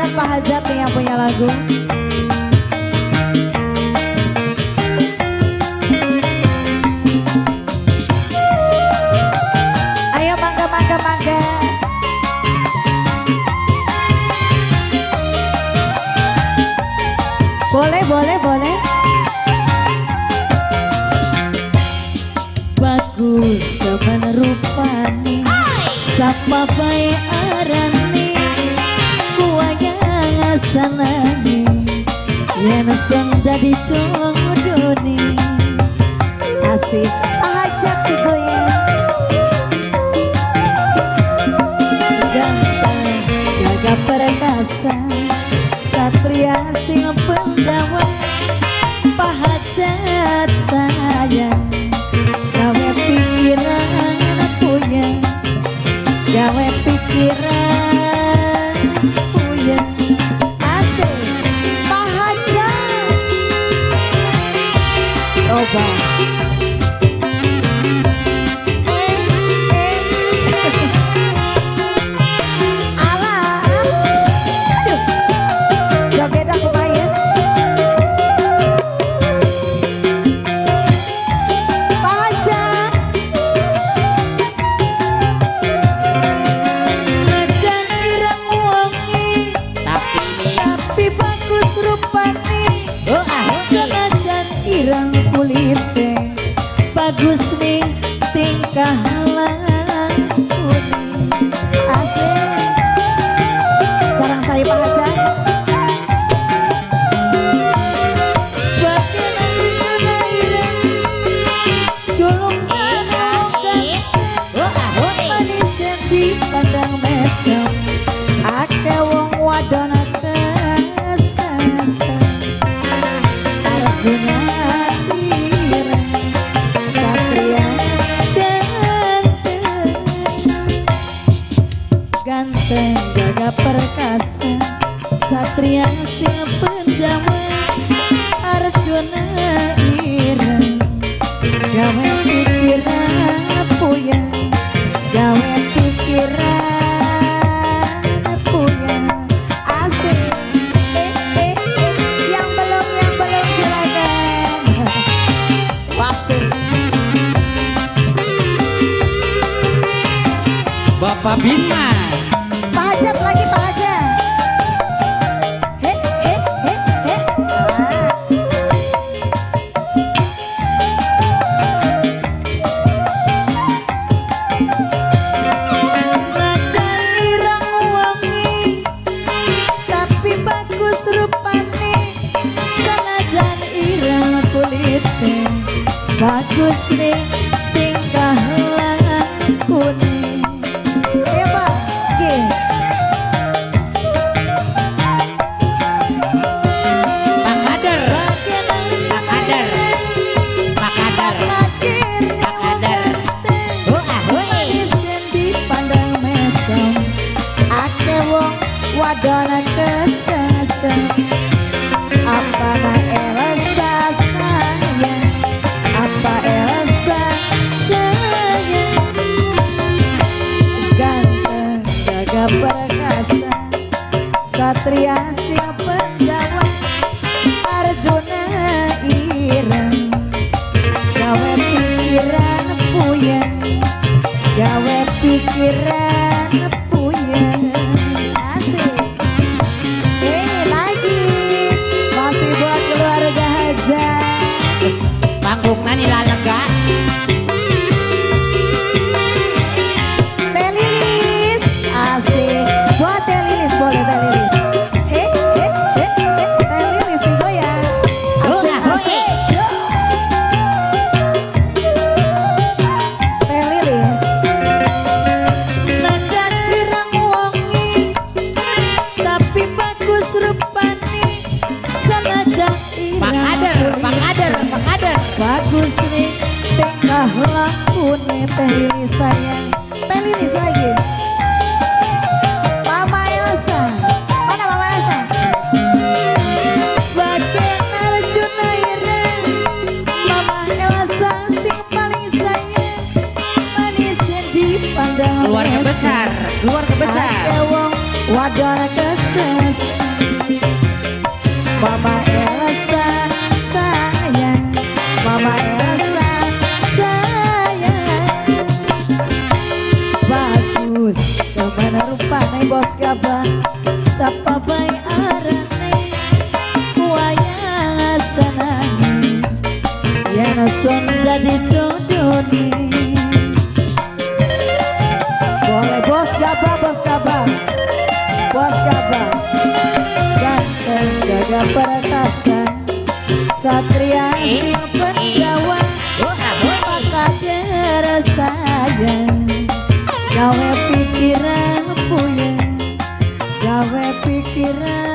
Silakan Pak Hajat nih yang punya lagu. Ayo mangga mangga mangga. Boleh boleh boleh. Bagus teman rupani sama baik arani kuayang asalani yen sing dadi jodohni Asik Hajat digoyang. ganteng gagah perkasa satria sing pendawa Pak Hajat sayang gawe pikiran punya gawe pikiran punya Asik Pak Hajat. coba Alah. Aduh. Joget aku main. Pak Hajat. najan ireng wangi tapi bagus rupane senajan ireng kulite bagus nih tingkah laku Asik. Sarang saya Pak Hajat. pandang mesem Ake wong wadon kesesem. Arjuna ireng satria ganteng gagah perkasa satria sing pendawa Arjuna ireng gawe pikiran puyeng gawe pikiran puyeng. Asik. Yang belum silakan. Pasti Bapak Binmas. Pak Hajat lagi Pak Hajat. He. Ah. najan ireng wangi tapi bagus rupane senajan ireng kulite bagus nih tingkah lakune. Ayo Pak. Oke. Pak Kader. Pak Kader. Pak Kader. Pak Kader. Dipandang mesem Ake wong wadon kesesem. apa na Elsa sayang apa Elsa sayang ganteng gagah perkasa satria siap pendawa Arjuna ireng gawe pikiran puyeng gawe pikiran puyeng. Asik. Lagi masih buat keluarga Hajat. Panggungna nila lega. Teh Lilis. Asik. Buat Teh Lilis boleh Teh Lilis. Teh Lilis digoyang. Asik. Asik. Teh Lilis. najan ireng wangi tapi bagus rupane senajan Pak Kader. Pak Kader. Pak Kader. bagus nih tingkah lakune Teh Lilis sayang. Teh Lilis lagi. Mama Elsa. Mana Mama Elsa? Bagian Arjuna ireng Mama Elsa sing paling sayang manis yang dipandang Keluarga besar. Keluarga besar. Ake wong wadon keses Mama Elsa sayang, Mama Elsa sayang. Bagus kemana rupanya bos gabah sapa bae arane wayang senangi yen sonda dicodoni. Boleh bos gabah, bos gabah, bos gabah. Ganteng gagah perkasa, satria sing pendawa, makader sayang. Gawe pikiran puyeng, gawe pikiran